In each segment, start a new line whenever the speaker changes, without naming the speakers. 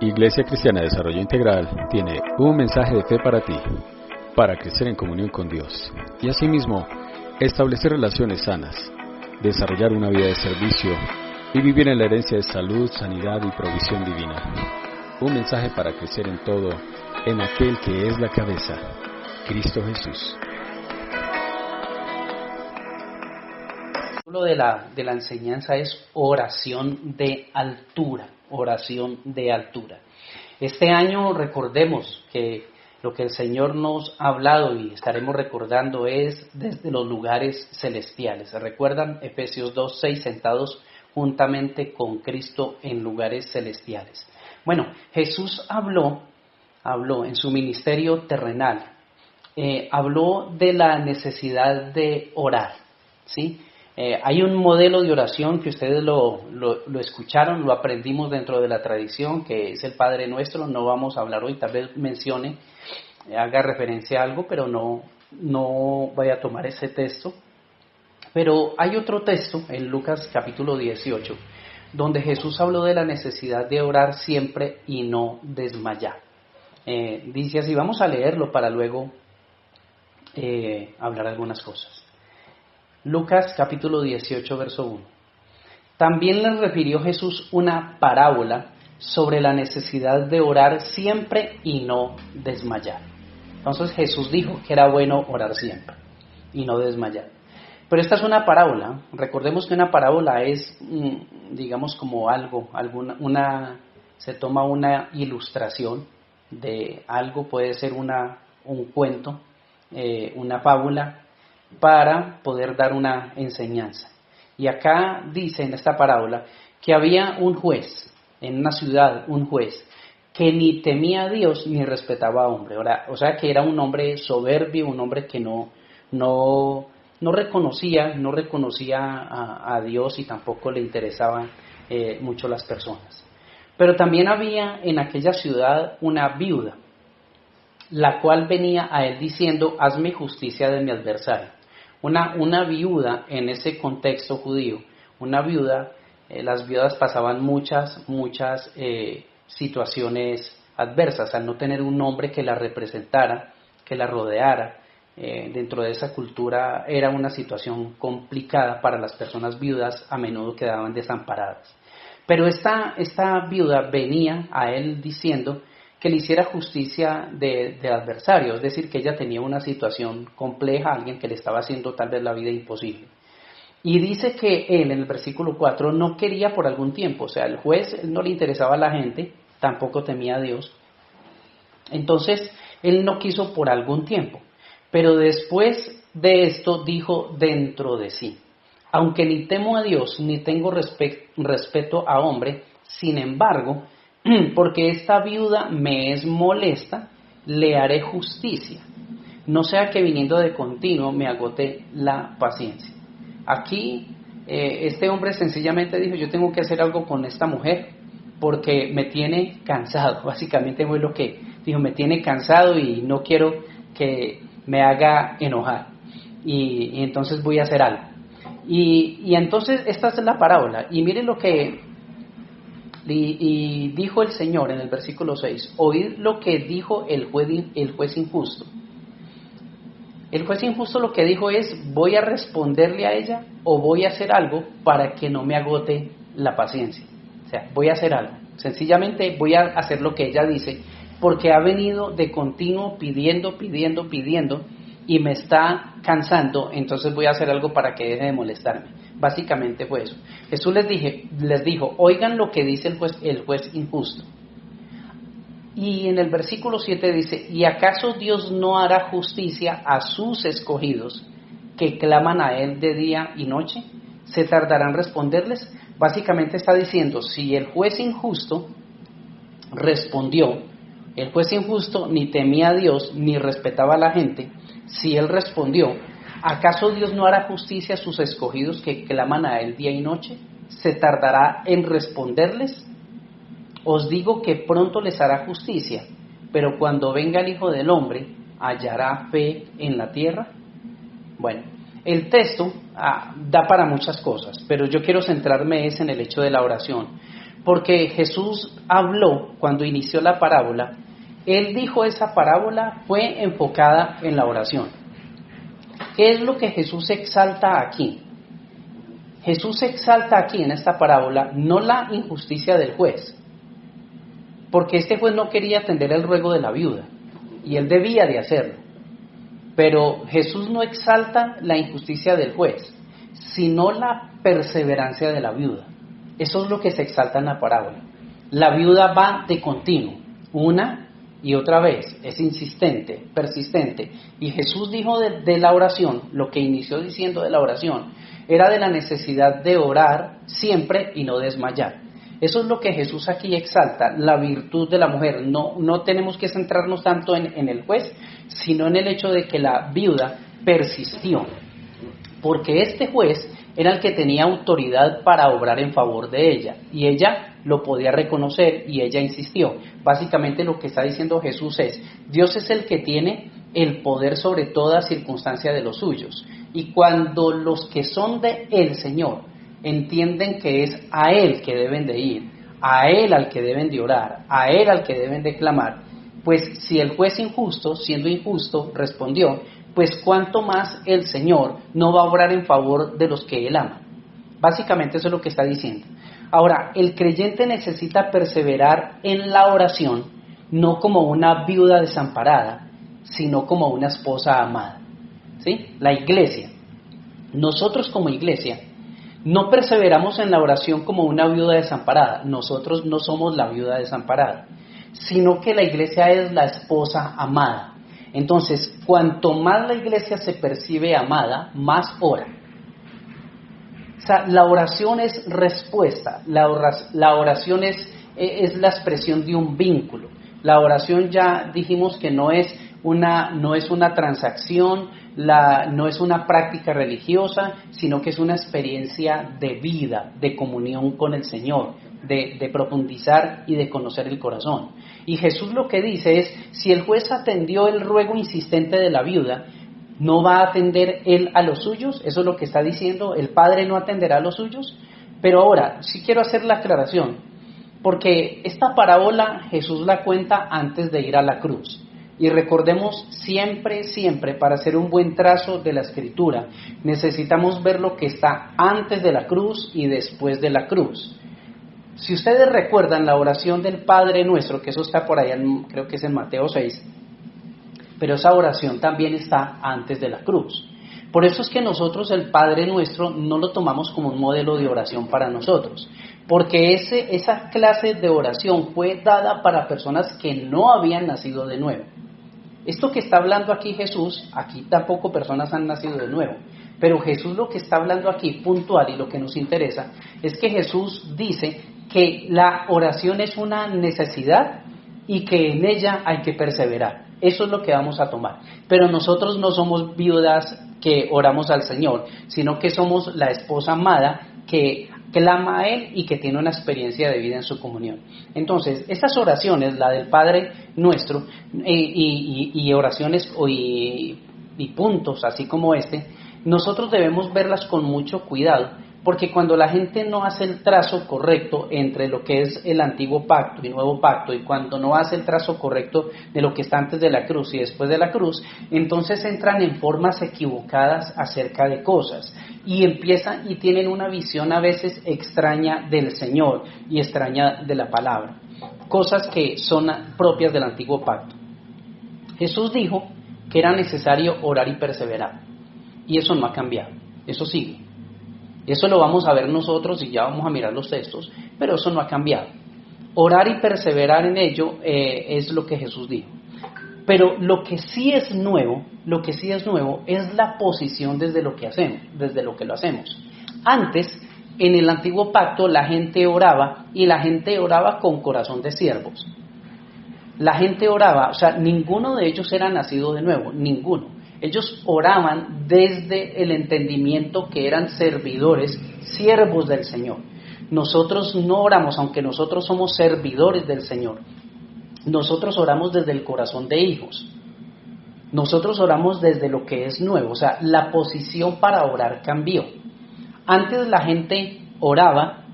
Iglesia Cristiana de Desarrollo Integral tiene un mensaje de fe para ti, para crecer en comunión con Dios y asimismo establecer relaciones sanas, desarrollar una vida de servicio y vivir en la herencia de salud, sanidad y provisión divina. Un mensaje para crecer en todo, en aquel que es la cabeza, Cristo Jesús.
El título de la enseñanza es oración de altura, oración de altura. Este año recordemos que lo que el Señor nos ha hablado y estaremos recordando es desde los lugares celestiales. ¿Se recuerdan? Efesios 2:6, sentados juntamente con Cristo en lugares celestiales. Bueno, Jesús habló en su ministerio terrenal, habló de la necesidad de orar, ¿sí? Hay un modelo de oración que ustedes lo escucharon, lo aprendimos dentro de la tradición, que es el Padre Nuestro. No vamos a hablar hoy, tal vez mencione, haga referencia a algo, pero no voy a tomar ese texto. Pero hay otro texto en Lucas capítulo 18, donde Jesús habló de la necesidad de orar siempre y no desmayar. Dice así, vamos a leerlo para luego hablar algunas cosas. Lucas capítulo 18, verso 1. También les refirió Jesús una parábola sobre la necesidad de orar siempre y no desmayar. Entonces Jesús dijo que era bueno orar siempre y no desmayar. Pero esta es una parábola. Recordemos que una parábola es, digamos, como se toma una ilustración de algo, puede ser un cuento, una fábula, para poder dar una enseñanza. Y acá dice en esta parábola que había un juez, en una ciudad, un juez, que ni temía a Dios ni respetaba a hombre. O sea que era un hombre soberbio, un hombre que no reconocía a Dios y tampoco le interesaban mucho las personas. Pero también había en aquella ciudad una viuda, la cual venía a él diciendo, hazme justicia de mi adversario. Una viuda en ese contexto judío, una viuda, las viudas pasaban muchas situaciones adversas al no tener un hombre que la representara, que la rodeara. Dentro de esa cultura era una situación complicada para las personas viudas, a menudo quedaban desamparadas. Pero esta viuda venía a él diciendo que le hiciera justicia de adversario, es decir, que ella tenía una situación compleja, alguien que le estaba haciendo tal vez la vida imposible. Y dice que él, en el versículo 4, no quería por algún tiempo, o sea, el juez no le interesaba a la gente, tampoco temía a Dios, entonces él no quiso por algún tiempo, pero después de esto dijo dentro de sí, aunque ni temo a Dios, ni tengo respeto a hombre, sin embargo, porque esta viuda me es molesta, le haré justicia, no sea que viniendo de continuo me agote la paciencia. Aquí este hombre sencillamente dijo, yo tengo que hacer algo con esta mujer porque me tiene cansado. Básicamente fue lo que dijo, me tiene cansado y no quiero que me haga enojar y entonces voy a hacer algo. Y entonces esta es la parábola y miren lo que dijo el Señor en el versículo 6, oíd lo que dijo el juez injusto. El juez injusto lo que dijo es, voy a responderle a ella o voy a hacer algo para que no me agote la paciencia. O sea, voy a hacer algo. Sencillamente voy a hacer lo que ella dice porque ha venido de continuo pidiendo y me está cansando, entonces voy a hacer algo para que deje de molestarme. Básicamente fue eso. Jesús les dijo, oigan lo que dice el juez injusto. Y en el versículo 7 dice, ¿y acaso Dios no hará justicia a sus escogidos que claman a Él de día y noche? ¿Se tardarán en responderles? Básicamente está diciendo, si el juez injusto respondió, el juez injusto ni temía a Dios ni respetaba a la gente, si él respondió, ¿acaso Dios no hará justicia a sus escogidos que claman a Él día y noche? ¿Se tardará en responderles? Os digo que pronto les hará justicia, pero cuando venga el Hijo del Hombre, ¿hallará fe en la tierra? Bueno, el texto da para muchas cosas, pero yo quiero centrarme en el hecho de la oración, Porque Jesús habló cuando inició la parábola, Él dijo esa parábola fue enfocada en la oración. ¿Qué es lo que Jesús exalta aquí? Jesús exalta aquí en esta parábola no la injusticia del juez, porque este juez no quería atender el ruego de la viuda, y él debía de hacerlo. Pero Jesús no exalta la injusticia del juez, sino la perseverancia de la viuda. Eso es lo que se exalta en la parábola. La viuda va de continuo, una y otra vez, es insistente, persistente. Y Jesús dijo de la oración, lo que inició diciendo de la oración, era de la necesidad de orar siempre y no desmayar. Eso es lo que Jesús aquí exalta, la virtud de la mujer. No tenemos que centrarnos tanto en el juez, sino en el hecho de que la viuda persistió. Porque este juez era el que tenía autoridad para obrar en favor de ella, y ella lo podía reconocer y ella insistió. Básicamente lo que está diciendo Jesús es, Dios es el que tiene el poder sobre toda circunstancia de los suyos, y cuando los que son de el Señor entienden que es a Él que deben de ir, a Él al que deben de orar, a Él al que deben de clamar, pues si el juez injusto, siendo injusto, respondió, pues cuánto más el Señor no va a obrar en favor de los que Él ama. Básicamente eso es lo que está diciendo. Ahora, el creyente necesita perseverar en la oración, no como una viuda desamparada, sino como una esposa amada. ¿Sí? La iglesia. Nosotros como iglesia no perseveramos en la oración como una viuda desamparada. Nosotros no somos la viuda desamparada, sino que la iglesia es la esposa amada. Entonces, cuanto más la iglesia se percibe amada, más ora. O sea, la oración es respuesta, la oración es la expresión de un vínculo. La oración ya dijimos que no es una transacción, no es una práctica religiosa, sino que es una experiencia de vida, de comunión con el Señor, de profundizar y de conocer el corazón. Y Jesús lo que dice es, si el juez atendió el ruego insistente de la viuda, ¿no va a atender él a los suyos? Eso es lo que está diciendo, el Padre no atenderá a los suyos. Pero ahora, sí quiero hacer la aclaración, porque esta parábola Jesús la cuenta antes de ir a la cruz. Y recordemos siempre, para hacer un buen trazo de la Escritura, necesitamos ver lo que está antes de la cruz y después de la cruz. Si ustedes recuerdan la oración del Padre Nuestro, que eso está por allá, creo que es en Mateo 6, pero esa oración también está antes de la cruz. Por eso es que nosotros el Padre Nuestro no lo tomamos como un modelo de oración para nosotros, porque esa clase de oración fue dada para personas que no habían nacido de nuevo. Esto que está hablando aquí Jesús, aquí tampoco personas han nacido de nuevo, pero Jesús lo que está hablando aquí puntual y lo que nos interesa es que Jesús dice que la oración es una necesidad y que en ella hay que perseverar. Eso es lo que vamos a tomar. Pero nosotros no somos viudas que oramos al Señor, sino que somos la esposa amada que clama a Él y que tiene una experiencia de vida en su comunión. Entonces, esas oraciones, la del Padre Nuestro, y oraciones y puntos así como este, nosotros debemos verlas con mucho cuidado, porque cuando la gente no hace el trazo correcto entre lo que es el antiguo pacto y nuevo pacto, y cuando no hace el trazo correcto de lo que está antes de la cruz y después de la cruz, entonces entran en formas equivocadas acerca de cosas, y empiezan y tienen una visión a veces extraña del Señor y extraña de la palabra, cosas que son propias del antiguo pacto. Jesús dijo que era necesario orar y perseverar, y eso no ha cambiado, eso sigue. Eso lo vamos a ver nosotros y ya vamos a mirar los textos, pero eso no ha cambiado. Orar y perseverar en ello es lo que Jesús dijo. Pero lo que sí es nuevo es la posición desde lo que hacemos, desde lo que lo hacemos. Antes, en el antiguo pacto, la gente oraba y la gente oraba con corazón de siervos. La gente oraba, o sea, ninguno de ellos era nacido de nuevo, ninguno. Ellos oraban desde el entendimiento que eran servidores, siervos del Señor. Nosotros no oramos, aunque nosotros somos servidores del Señor. Nosotros oramos desde el corazón de hijos. Nosotros oramos desde lo que es nuevo. O sea, la posición para orar cambió. Antes la gente oraba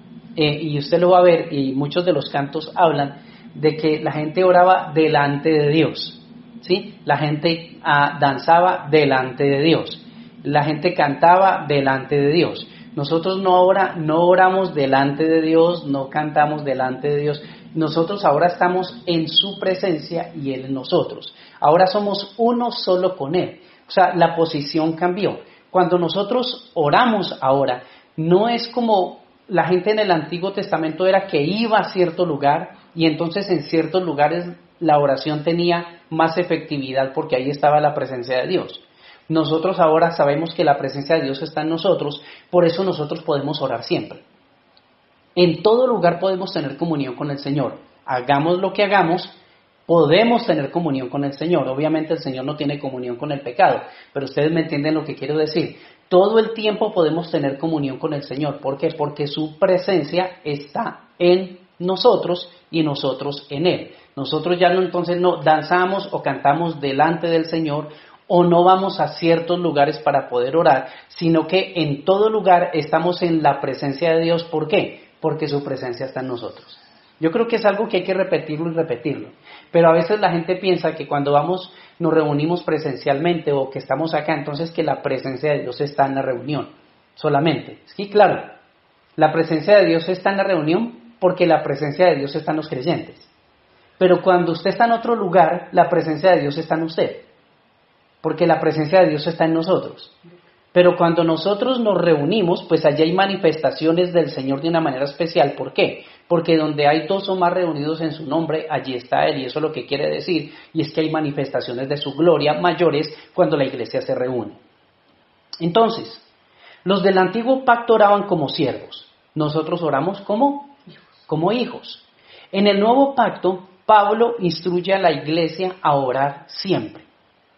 y usted lo va a ver, y muchos de los cantos hablan de que la gente oraba delante de Dios, ¿sí? La gente danzaba delante de Dios, la gente cantaba delante de Dios. Nosotros no oramos delante de Dios, no cantamos delante de Dios. Nosotros ahora estamos en su presencia y Él en nosotros. Ahora somos uno solo con Él. O sea, la posición cambió. Cuando nosotros oramos ahora, no es como la gente en el Antiguo Testamento era que iba a cierto lugar y entonces en ciertos lugares la oración tenía más efectividad porque ahí estaba la presencia de Dios. Nosotros ahora sabemos que la presencia de Dios está en nosotros, por eso nosotros podemos orar siempre. En todo lugar podemos tener comunión con el Señor. Hagamos lo que hagamos, podemos tener comunión con el Señor. Obviamente el Señor no tiene comunión con el pecado, pero ustedes me entienden lo que quiero decir. Todo el tiempo podemos tener comunión con el Señor. ¿Por qué? Porque su presencia está en nosotros y nosotros en Él. Nosotros ya no entonces no danzamos o cantamos delante del Señor o no vamos a ciertos lugares para poder orar, sino que en todo lugar estamos en la presencia de Dios. ¿Por qué? Porque su presencia está en nosotros. Yo creo que es algo que hay que repetirlo y repetirlo. Pero a veces la gente piensa que cuando nos reunimos presencialmente o que estamos acá, entonces que la presencia de Dios está en la reunión solamente. Sí, claro, la presencia de Dios está en la reunión porque la presencia de Dios está en los creyentes. Pero cuando usted está en otro lugar, la presencia de Dios está en usted, porque la presencia de Dios está en nosotros. Pero cuando nosotros nos reunimos, pues allí hay manifestaciones del Señor de una manera especial. ¿Por qué? Porque donde hay dos o más reunidos en su nombre, allí está Él. Y eso es lo que quiere decir, y es que hay manifestaciones de su gloria mayores cuando la iglesia se reúne. Entonces, los del antiguo pacto oraban como siervos. Nosotros oramos como hijos. En el nuevo pacto, Pablo instruye a la iglesia a orar siempre.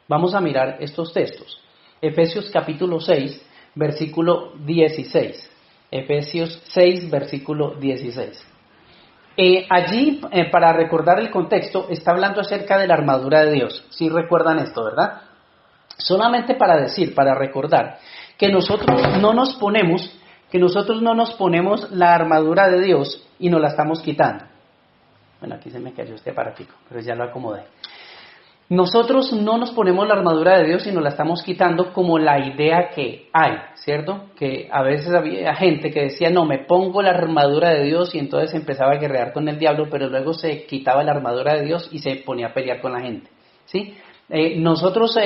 Vamos a mirar estos textos. Efesios capítulo 6, versículo 16. Efesios 6, versículo 16. Allí, para recordar el contexto, está hablando acerca de la armadura de Dios. ¿Sí recuerdan esto, verdad? Solamente para recordar que nosotros no nos ponemos la armadura de Dios y nos la estamos quitando. Bueno, aquí se me cayó este aparatico, pero ya lo acomodé. Nosotros no nos ponemos la armadura de Dios y nos la estamos quitando como la idea que hay, ¿cierto? Que a veces había gente que decía, no, me pongo la armadura de Dios y entonces empezaba a guerrear con el diablo, pero luego se quitaba la armadura de Dios y se ponía a pelear con la gente, ¿sí? Nosotros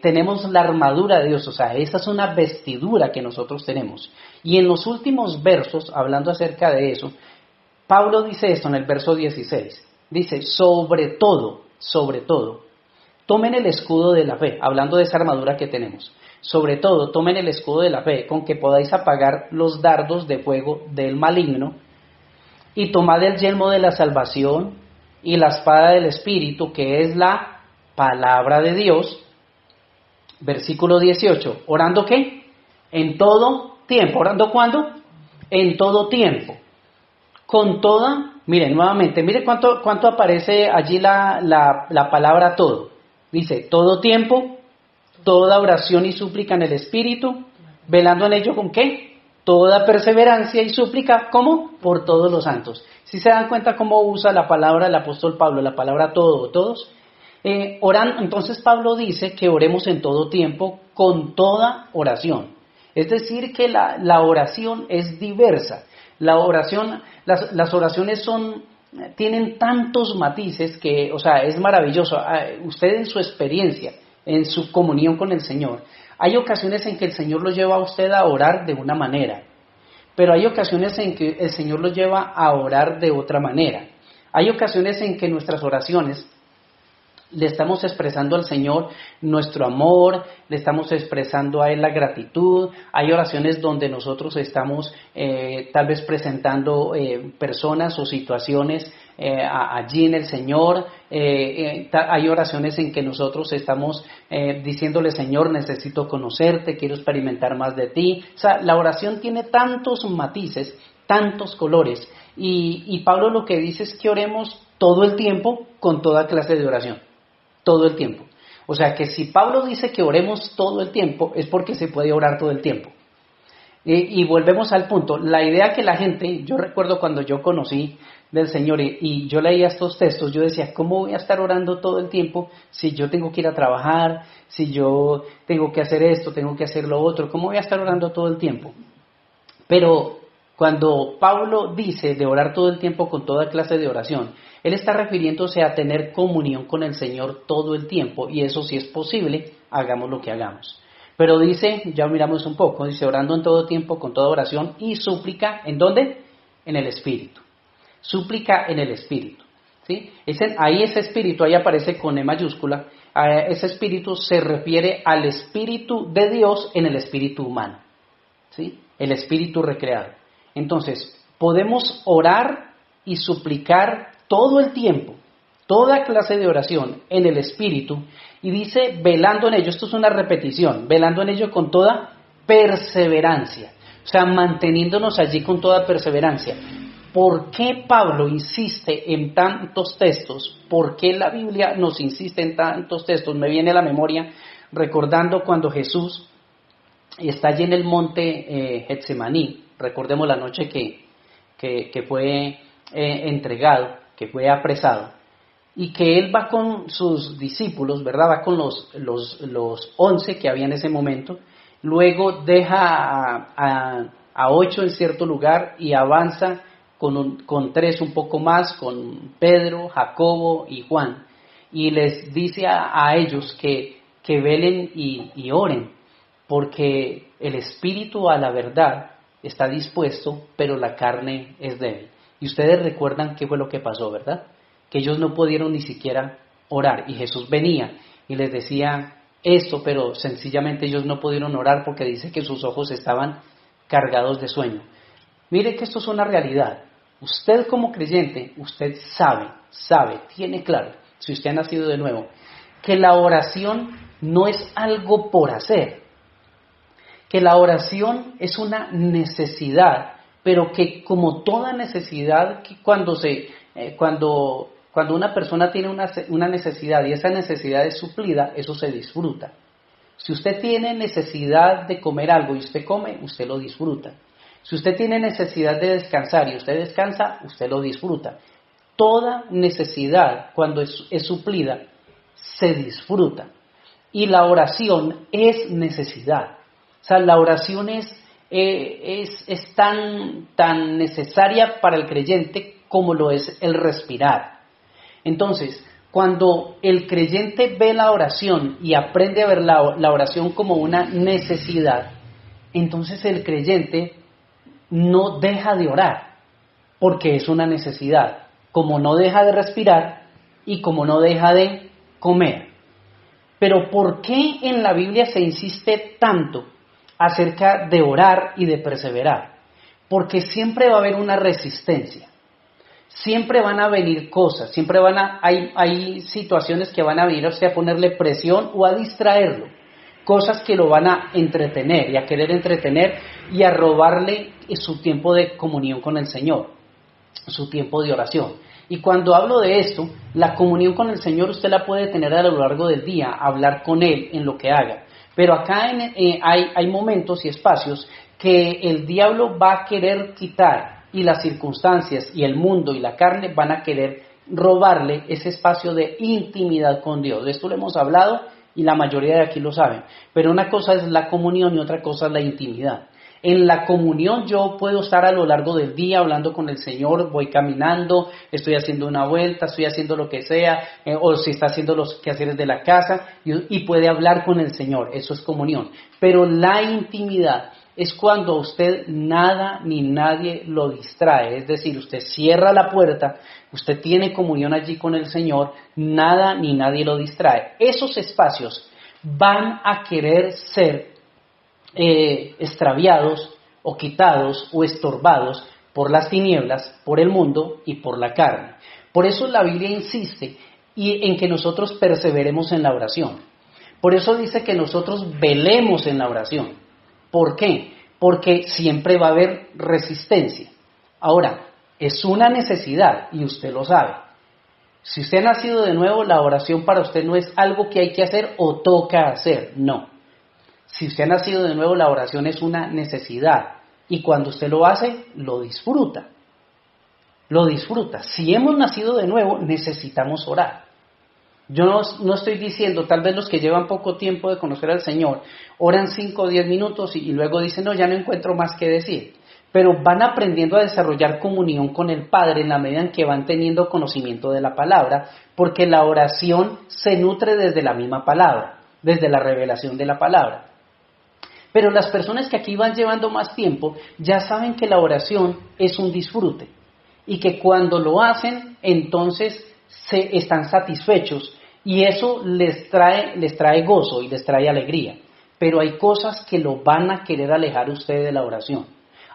tenemos la armadura de Dios, o sea, esa es una vestidura que nosotros tenemos. Y en los últimos versos, hablando acerca de eso, Pablo dice esto en el verso 16, dice, sobre todo, tomen el escudo de la fe, hablando de esa armadura que tenemos. Sobre todo, tomen el escudo de la fe, con que podáis apagar los dardos de fuego del maligno, y tomad el yelmo de la salvación y la espada del Espíritu, que es la palabra de Dios. Versículo 18, ¿orando qué? En todo tiempo. ¿Orando cuándo? En todo tiempo. Con toda, miren nuevamente, miren cuánto aparece allí la palabra todo. Dice, todo tiempo, toda oración y súplica en el Espíritu, velando en ello ¿con qué? Toda perseverancia y súplica, ¿cómo? Por todos los santos. ¿Sí se dan cuenta cómo usa la palabra el apóstol Pablo, la palabra todo o todos? Orando, entonces Pablo dice que oremos en todo tiempo con toda oración. Es decir, que la oración es diversa. La oración, las oraciones tienen tantos matices que, o sea, es maravilloso. Usted en su experiencia, en su comunión con el Señor, hay ocasiones en que el Señor lo lleva a usted a orar de una manera, pero hay ocasiones en que el Señor lo lleva a orar de otra manera. Hay ocasiones en que nuestras oraciones le estamos expresando al Señor nuestro amor, le estamos expresando a Él la gratitud. Hay oraciones donde nosotros estamos tal vez presentando personas o situaciones allí en el Señor. Hay oraciones en que nosotros estamos diciéndole, Señor, necesito conocerte, quiero experimentar más de ti. O sea, la oración tiene tantos matices, tantos colores. Y Pablo lo que dice es que oremos todo el tiempo con toda clase de oración. Todo el tiempo. O sea que si Pablo dice que oremos todo el tiempo, es porque se puede orar todo el tiempo. Y volvemos al punto, la idea que la gente, yo recuerdo cuando yo conocí del Señor y yo leía estos textos, yo decía, ¿cómo voy a estar orando todo el tiempo si yo tengo que ir a trabajar, si yo tengo que hacer esto, tengo que hacer lo otro? ¿Cómo voy a estar orando todo el tiempo? Pero cuando Pablo dice de orar todo el tiempo con toda clase de oración, él está refiriéndose a tener comunión con el Señor todo el tiempo, y eso si es posible, hagamos lo que hagamos. Pero dice, ya miramos un poco, dice orando en todo tiempo con toda oración y súplica, ¿en dónde? En el Espíritu. Súplica en el Espíritu. ¿Sí? Ahí ese Espíritu, ahí aparece con E mayúscula, ese Espíritu se refiere al Espíritu de Dios en el Espíritu humano. ¿Sí? El Espíritu recreado. Entonces, podemos orar y suplicar todo el tiempo, toda clase de oración en el Espíritu, y dice velando en ello, esto es una repetición, velando en ello con toda perseverancia, o sea, manteniéndonos allí con toda perseverancia. ¿Por qué Pablo insiste en tantos textos? ¿Por qué la Biblia nos insiste en tantos textos? Me viene a la memoria recordando cuando Jesús está allí en el monte Getsemaní, recordemos la noche que fue entregado, que fue apresado, y que él va con sus discípulos, ¿verdad? Va con los 11 que había en ese momento, luego deja a 8 en cierto lugar y avanza con 3 un poco más, con Pedro, Jacobo y Juan, y les dice a ellos que velen y oren, porque el espíritu a la verdad está dispuesto, pero la carne es débil. Y ustedes recuerdan qué fue lo que pasó, ¿verdad? Que ellos no pudieron ni siquiera orar, y Jesús venía y les decía esto, pero sencillamente ellos no pudieron orar porque dice que sus ojos estaban cargados de sueño. Mire que esto es una realidad. Usted como creyente, usted sabe, tiene claro, si usted ha nacido de nuevo, que la oración no es algo por hacer, que la oración es una necesidad, pero que como toda necesidad, que cuando una persona tiene una necesidad y esa necesidad es suplida, eso se disfruta. Si usted tiene necesidad de comer algo y usted come, usted lo disfruta. Si usted tiene necesidad de descansar y usted descansa, usted lo disfruta. Toda necesidad, cuando es suplida, se disfruta. Y la oración es necesidad. O sea, la oración es tan necesaria para el creyente como lo es el respirar. Entonces, cuando el creyente ve la oración y aprende a ver la oración como una necesidad, entonces el creyente no deja de orar, porque es una necesidad, como no deja de respirar y como no deja de comer. Pero ¿por qué en la Biblia se insiste tanto acerca de orar y de perseverar? Porque siempre va a haber una resistencia, siempre van a venir cosas, siempre hay situaciones que van a venir a usted a ponerle presión o a distraerlo, cosas que lo van a entretener y a querer entretener y a robarle su tiempo de comunión con el Señor, su tiempo de oración. Y cuando hablo de esto, la comunión con el Señor usted la puede tener a lo largo del día, hablar con Él en lo que haga. Pero acá hay momentos y espacios que el diablo va a querer quitar, y las circunstancias y el mundo y la carne van a querer robarle ese espacio de intimidad con Dios. De esto lo hemos hablado y la mayoría de aquí lo saben. Pero una cosa es la comunión y otra cosa es la intimidad. En la comunión yo puedo estar a lo largo del día hablando con el Señor, voy caminando, estoy haciendo una vuelta, estoy haciendo lo que sea, o si está haciendo los quehaceres de la casa y puede hablar con el Señor, eso es comunión. Pero la intimidad es cuando a usted nada ni nadie lo distrae, es decir, usted cierra la puerta, usted tiene comunión allí con el Señor, nada ni nadie lo distrae. Esos espacios van a querer ser extraviados o quitados o estorbados por las tinieblas, por el mundo y por la carne. Por eso la Biblia insiste en que nosotros perseveremos en la oración. Por eso dice que nosotros velemos en la oración. ¿Por qué? Porque siempre va a haber resistencia. Ahora, es una necesidad y usted lo sabe. Si usted ha nacido de nuevo, la oración para usted no es algo que hay que hacer o toca hacer, no. Si usted ha nacido de nuevo, la oración es una necesidad. Y cuando usted lo hace, lo disfruta. Lo disfruta. Si hemos nacido de nuevo, necesitamos orar. Yo no estoy diciendo, tal vez los que llevan poco tiempo de conocer al Señor, oran 5 o 10 minutos y luego dicen, no, ya no encuentro más que decir. Pero van aprendiendo a desarrollar comunión con el Padre en la medida en que van teniendo conocimiento de la palabra, porque la oración se nutre desde la misma palabra, desde la revelación de la palabra. Pero las personas que aquí van llevando más tiempo ya saben que la oración es un disfrute y que cuando lo hacen entonces están satisfechos y eso les trae gozo y les trae alegría. Pero hay cosas que lo van a querer alejar usted de la oración.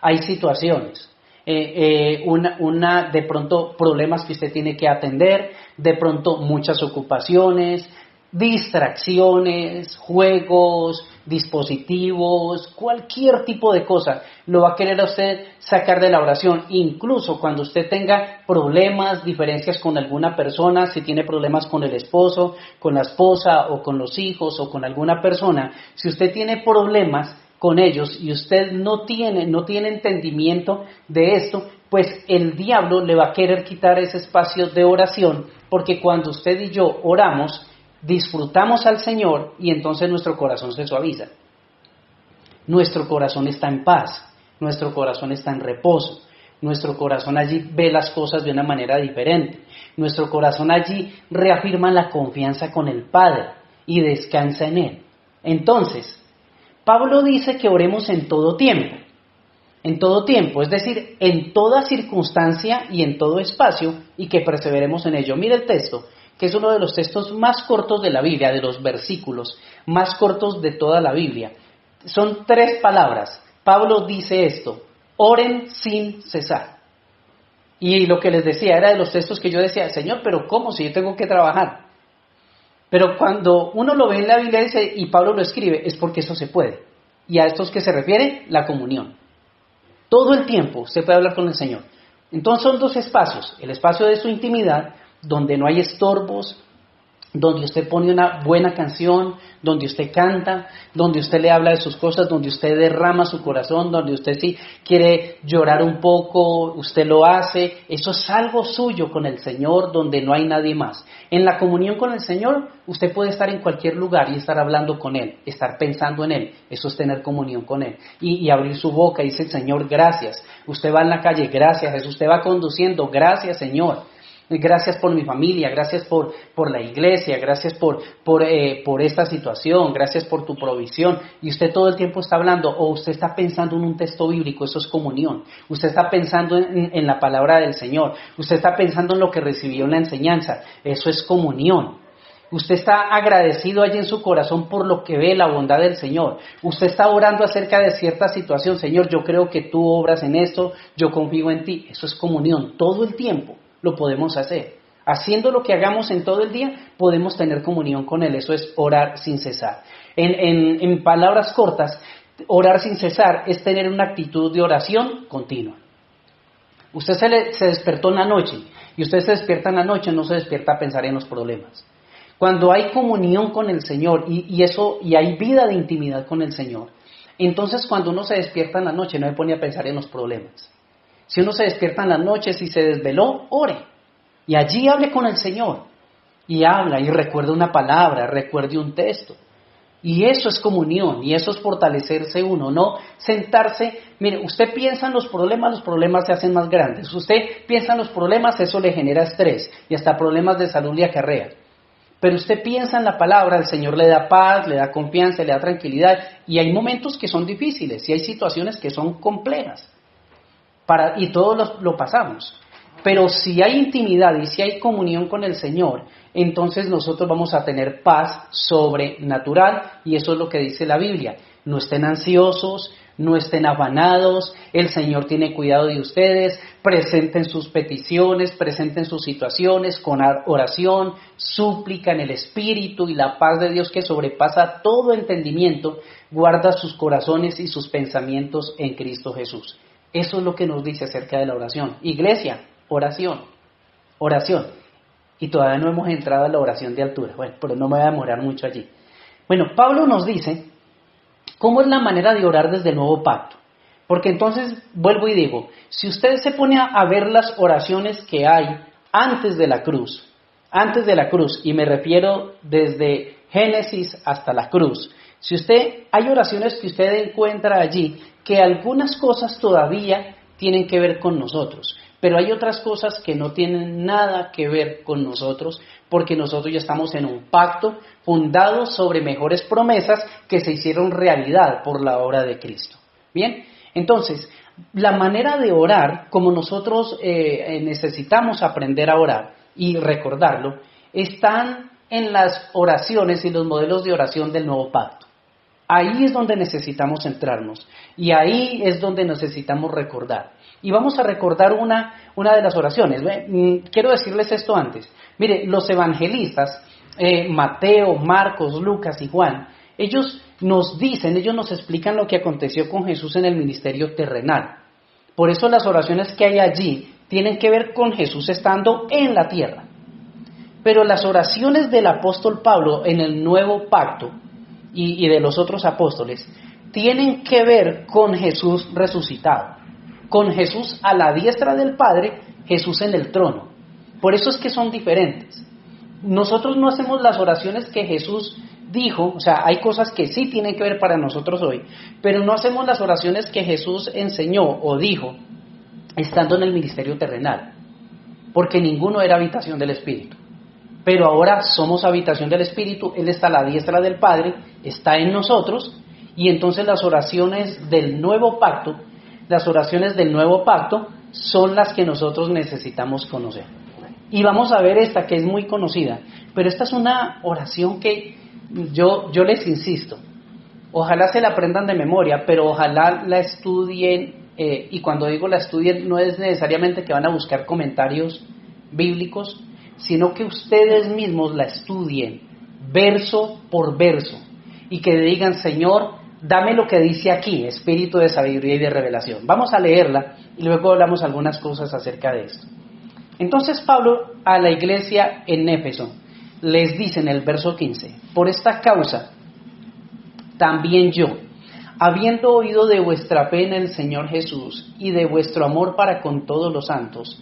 Hay situaciones, de pronto problemas que usted tiene que atender, de pronto muchas ocupaciones, distracciones, juegos, dispositivos, cualquier tipo de cosa lo va a querer a usted sacar de la oración. Incluso cuando usted tenga problemas, diferencias con alguna persona, si tiene problemas con el esposo, con la esposa o con los hijos o con alguna persona, si usted tiene problemas con ellos y usted no tiene entendimiento de esto, pues el diablo le va a querer quitar ese espacio de oración, porque cuando usted y yo oramos, disfrutamos al Señor y entonces nuestro corazón se suaviza. Nuestro corazón está en paz, nuestro corazón está en reposo, nuestro corazón allí ve las cosas de una manera diferente, nuestro corazón allí reafirma la confianza con el Padre y descansa en Él. Entonces, Pablo dice que oremos en todo tiempo, es decir, en toda circunstancia y en todo espacio, y que perseveremos en ello. Mire el texto, que es uno de los textos más cortos de la Biblia, de los versículos más cortos de toda la Biblia. Son 3 palabras. Pablo dice esto: oren sin cesar. Y lo que les decía era de los textos que yo decía, Señor, pero ¿cómo si yo tengo que trabajar? Pero cuando uno lo ve en la Biblia dice, y Pablo lo escribe, es porque eso se puede. Y a esto es que se refiere la comunión. Todo el tiempo usted puede hablar con el Señor. Entonces son 2 espacios. El espacio de su intimidad, donde no hay estorbos, donde usted pone una buena canción, donde usted canta, donde usted le habla de sus cosas, donde usted derrama su corazón, donde usted si quiere llorar un poco, usted lo hace. Eso es algo suyo con el Señor, donde no hay nadie más. En la comunión con el Señor, usted puede estar en cualquier lugar y estar hablando con Él, estar pensando en Él. Eso es tener comunión con Él. Y abrir su boca y decir, Señor, gracias. Usted va en la calle, gracias Jesús. Usted va conduciendo, gracias Señor. Gracias por mi familia, gracias por la iglesia, gracias por esta situación, gracias por tu provisión. Y usted todo el tiempo está hablando, o usted está pensando en un texto bíblico, eso es comunión. Usted está pensando en la palabra del Señor, usted está pensando en lo que recibió en la enseñanza, eso es comunión. Usted está agradecido allí en su corazón por lo que ve, la bondad del Señor. Usted está orando acerca de cierta situación, Señor, yo creo que tú obras en esto, yo confío en ti. Eso es comunión, todo el tiempo lo podemos hacer. Haciendo lo que hagamos en todo el día, podemos tener comunión con Él. Eso es orar sin cesar. En palabras cortas, orar sin cesar es tener una actitud de oración continua. Usted se despertó en la noche, y usted se despierta en la noche, no se despierta a pensar en los problemas. Cuando hay comunión con el Señor y hay vida de intimidad con el Señor, entonces cuando uno se despierta en la noche no se pone a pensar en los problemas. Si uno se despierta en la noche, si se desveló, ore. Y allí hable con el Señor. Y habla y recuerde una palabra, recuerde un texto. Y eso es comunión, y eso es fortalecerse uno, no sentarse. Mire, usted piensa en los problemas se hacen más grandes. Usted piensa en los problemas, eso le genera estrés y hasta problemas de salud le acarrea. Pero usted piensa en la palabra, el Señor le da paz, le da confianza, le da tranquilidad. Y hay momentos que son difíciles y hay situaciones que son complejas. Y todos lo pasamos. Pero si hay intimidad y si hay comunión con el Señor, entonces nosotros vamos a tener paz sobrenatural, y eso es lo que dice la Biblia. No estén ansiosos, no estén afanados, el Señor tiene cuidado de ustedes, presenten sus peticiones, presenten sus situaciones con oración, súplica en el Espíritu, y la paz de Dios que sobrepasa todo entendimiento, guarda sus corazones y sus pensamientos en Cristo Jesús. Eso es lo que nos dice acerca de la oración. Iglesia, oración. Y todavía no hemos entrado a la oración de altura. Bueno, pero no me voy a demorar mucho allí. Bueno, Pablo nos dice cómo es la manera de orar desde el nuevo pacto. Porque entonces, vuelvo y digo, si usted se pone a ver las oraciones que hay antes de la cruz, y me refiero desde Génesis hasta la cruz, hay oraciones que usted encuentra allí que algunas cosas todavía tienen que ver con nosotros, pero hay otras cosas que no tienen nada que ver con nosotros, porque nosotros ya estamos en un pacto fundado sobre mejores promesas que se hicieron realidad por la obra de Cristo. Bien, entonces, la manera de orar, como nosotros necesitamos aprender a orar y recordarlo, están en las oraciones y los modelos de oración del nuevo pacto. Ahí es donde necesitamos centrarnos y ahí es donde necesitamos recordar. Y vamos a recordar una de las oraciones. Quiero decirles esto antes. Mire, los evangelistas, Mateo, Marcos, Lucas y Juan, ellos nos explican lo que aconteció con Jesús en el ministerio terrenal. Por eso las oraciones que hay allí tienen que ver con Jesús estando en la tierra. Pero las oraciones del apóstol Pablo en el nuevo pacto y de los otros apóstoles tienen que ver con Jesús resucitado, con Jesús a la diestra del Padre, Jesús en el trono. Por eso es que son diferentes. Nosotros no hacemos las oraciones que Jesús dijo, o sea, hay cosas que sí tienen que ver para nosotros hoy, pero no hacemos las oraciones que Jesús enseñó o dijo estando en el ministerio terrenal, porque ninguno era habitación del Espíritu. Pero ahora somos habitación del Espíritu, Él está a la diestra del Padre, está en nosotros, y entonces las oraciones del nuevo pacto son las que nosotros necesitamos conocer. Y vamos a ver esta que es muy conocida, pero esta es una oración que yo les insisto, ojalá se la aprendan de memoria, pero ojalá la estudien, y cuando digo la estudien no es necesariamente que van a buscar comentarios bíblicos, sino que ustedes mismos la estudien verso por verso y que digan, Señor, dame lo que dice aquí, espíritu de sabiduría y de revelación. Vamos a leerla y luego hablamos algunas cosas acerca de esto. Entonces Pablo a la iglesia en Éfeso les dice en el verso 15, por esta causa también yo, habiendo oído de vuestra fe en el Señor Jesús y de vuestro amor para con todos los santos,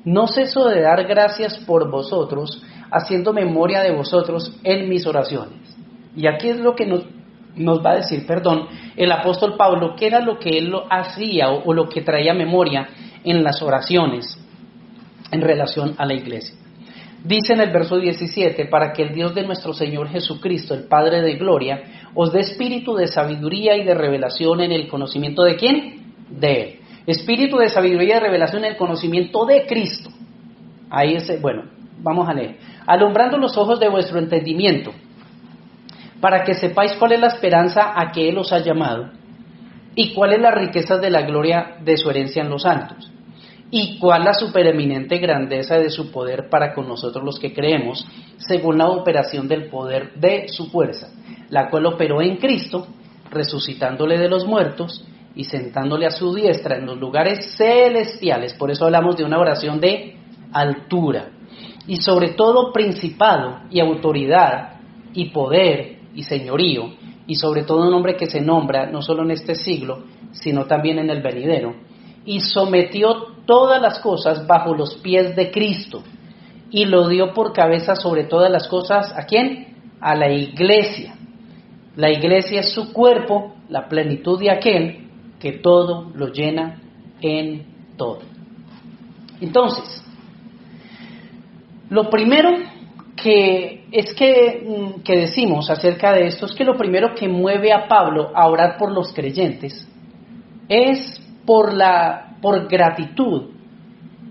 no ceso de dar gracias por vosotros, haciendo memoria de vosotros en mis oraciones. Y aquí es lo que nos va a decir, el apóstol Pablo, qué era lo que él hacía o lo que traía a memoria en las oraciones en relación a la iglesia. Dice en el verso 17, para que el Dios de nuestro Señor Jesucristo, el Padre de gloria, os dé espíritu de sabiduría y de revelación en el conocimiento ¿de quién? De Él. Espíritu de sabiduría y de revelación en el conocimiento de Cristo. Ahí es, vamos a leer. Alumbrando los ojos de vuestro entendimiento, para que sepáis cuál es la esperanza a que Él os ha llamado, y cuál es la riqueza de la gloria de su herencia en los santos, y cuál la supereminente grandeza de su poder para con nosotros los que creemos, según la operación del poder de su fuerza, la cual operó en Cristo, resucitándole de los muertos, y sentándole a su diestra en los lugares celestiales. Por eso hablamos de una oración de altura. Y sobre todo principado y autoridad y poder y señorío. Y sobre todo un hombre que se nombra no solo en este siglo, sino también en el venidero. Y sometió todas las cosas bajo los pies de Cristo. Y lo dio por cabeza sobre todas las cosas. ¿A quién? A la iglesia. La iglesia es su cuerpo, la plenitud de aquel que todo lo llena en todo. Entonces, lo primero que decimos acerca de esto es que lo primero que mueve a Pablo a orar por los creyentes es por gratitud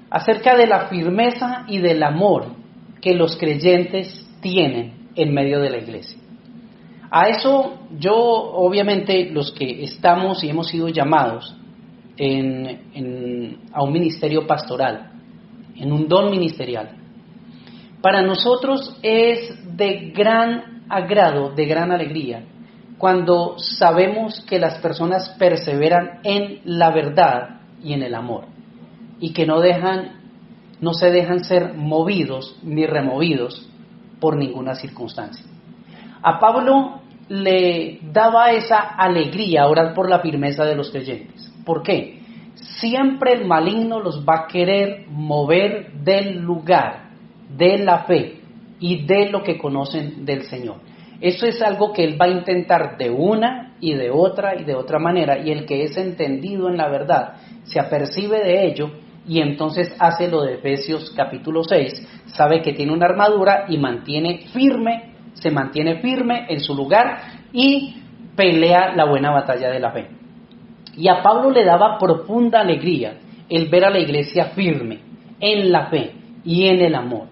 acerca de la firmeza y del amor que los creyentes tienen en medio de la iglesia. A eso obviamente los que estamos y hemos sido llamados a un ministerio pastoral, en un don ministerial, para nosotros es de gran agrado, de gran alegría, cuando sabemos que las personas perseveran en la verdad y en el amor, y que no se dejan ser movidos ni removidos por ninguna circunstancia. A Pablo le daba esa alegría orar por la firmeza de los creyentes. ¿Por qué? Siempre el maligno los va a querer mover del lugar, de la fe y de lo que conocen del Señor. Eso es algo que él va a intentar de una y de otra manera, y el que es entendido en la verdad se apercibe de ello y entonces hace lo de Efesios capítulo 6, sabe que tiene una armadura y se mantiene firme en su lugar y pelea la buena batalla de la fe. Y a Pablo le daba profunda alegría el ver a la iglesia firme en la fe y en el amor.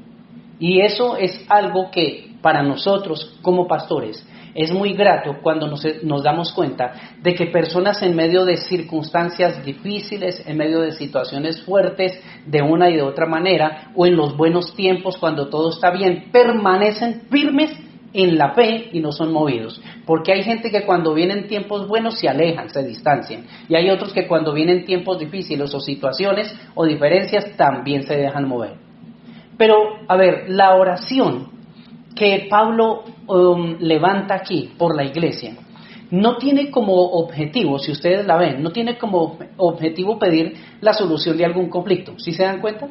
Y eso es algo que para nosotros como pastores es muy grato cuando nos damos cuenta de que personas en medio de circunstancias difíciles, en medio de situaciones fuertes, de una y de otra manera, o en los buenos tiempos cuando todo está bien, permanecen firmes en la fe y no son movidos. Porque hay gente que cuando vienen tiempos buenos se alejan, se distancian. Y hay otros que cuando vienen tiempos difíciles o situaciones o diferencias también se dejan mover. Pero, a ver, la oración que Pablo levanta aquí por la iglesia no tiene como objetivo, si ustedes la ven, no tiene como objetivo pedir la solución de algún conflicto. ¿Sí se dan cuenta?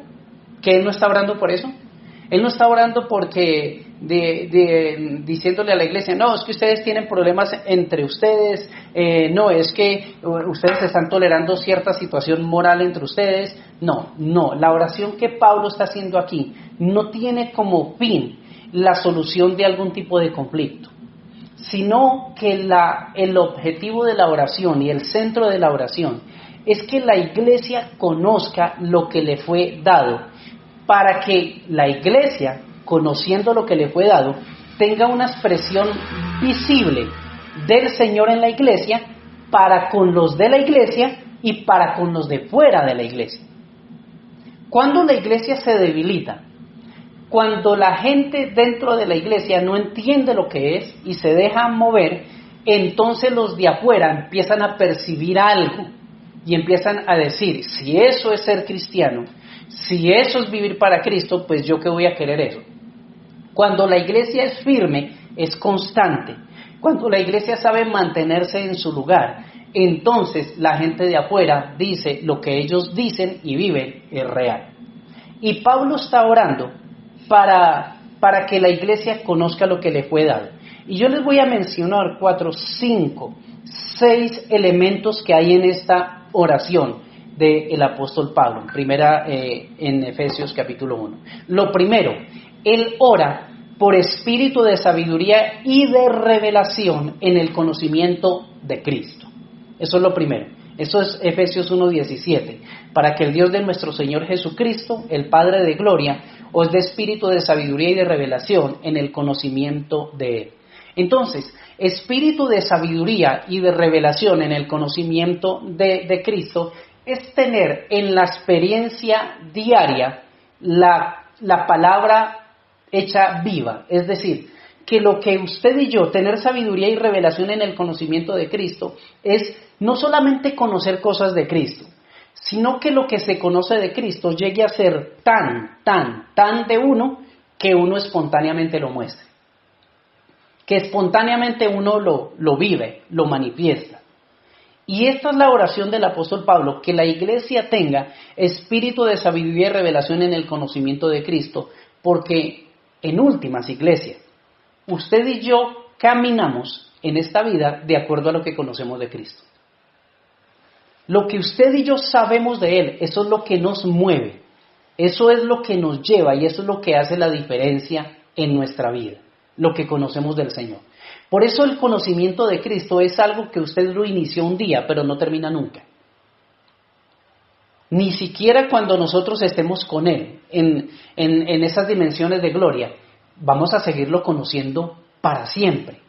Que él no está orando por eso. Él no está orando porque diciéndole a la iglesia, no, es que ustedes tienen problemas entre ustedes, no, es que ustedes están tolerando cierta situación moral entre ustedes. No, la oración que Pablo está haciendo aquí no tiene como fin la solución de algún tipo de conflicto, sino que el objetivo de la oración y el centro de la oración es que la iglesia conozca lo que le fue dado, para que la iglesia, conociendo lo que le fue dado, tenga una expresión visible del Señor en la iglesia para con los de la iglesia y para con los de fuera de la iglesia. Cuando la iglesia se debilita, cuando la gente dentro de la iglesia no entiende lo que es y se deja mover, entonces los de afuera empiezan a percibir algo y empiezan a decir, si eso es ser cristiano, si eso es vivir para Cristo, pues yo qué voy a querer eso. Cuando la iglesia es firme, es constante. Cuando la iglesia sabe mantenerse en su lugar, entonces la gente de afuera dice lo que ellos dicen y viven es real. Y Pablo está orando para que la iglesia conozca lo que le fue dado. Y yo les voy a mencionar 4, 5, 6 elementos que hay en esta oración del apóstol Pablo, en Efesios capítulo 1. Lo primero, él ora por espíritu de sabiduría y de revelación en el conocimiento de Cristo. Eso es lo primero. Eso es Efesios 1:17. Para que el Dios de nuestro Señor Jesucristo, el Padre de gloria, os dé espíritu de sabiduría y de revelación en el conocimiento de Él. Entonces, espíritu de sabiduría y de revelación en el conocimiento de Cristo es tener en la experiencia diaria la palabra hecha viva, es decir, que lo que usted y yo, tener sabiduría y revelación en el conocimiento de Cristo, es no solamente conocer cosas de Cristo, sino que lo que se conoce de Cristo llegue a ser tan de uno, que uno espontáneamente lo muestre, que espontáneamente uno lo vive, lo manifiesta. Y esta es la oración del apóstol Pablo, que la iglesia tenga espíritu de sabiduría y revelación en el conocimiento de Cristo, porque en últimas, iglesia, usted y yo caminamos en esta vida de acuerdo a lo que conocemos de Cristo. Lo que usted y yo sabemos de Él, eso es lo que nos mueve, eso es lo que nos lleva y eso es lo que hace la diferencia en nuestra vida, lo que conocemos del Señor. Por eso el conocimiento de Cristo es algo que usted lo inició un día, pero no termina nunca. Ni siquiera cuando nosotros estemos con Él, en esas dimensiones de gloria, vamos a seguirlo conociendo para siempre.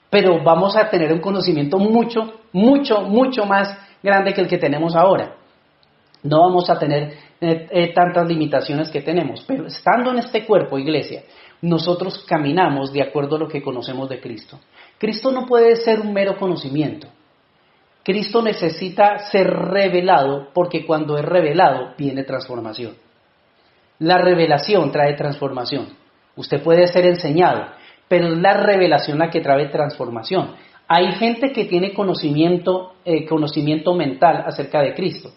Pero vamos a tener un conocimiento mucho más grande que el que tenemos ahora. No vamos a tener tantas limitaciones que tenemos, pero estando en este cuerpo, iglesia, nosotros caminamos de acuerdo a lo que conocemos de Cristo. Cristo no puede ser un mero conocimiento. Cristo necesita ser revelado, porque cuando es revelado viene transformación. La revelación trae transformación. Usted puede ser enseñado, pero es la revelación la que trae transformación. Hay gente que tiene conocimiento mental acerca de Cristo,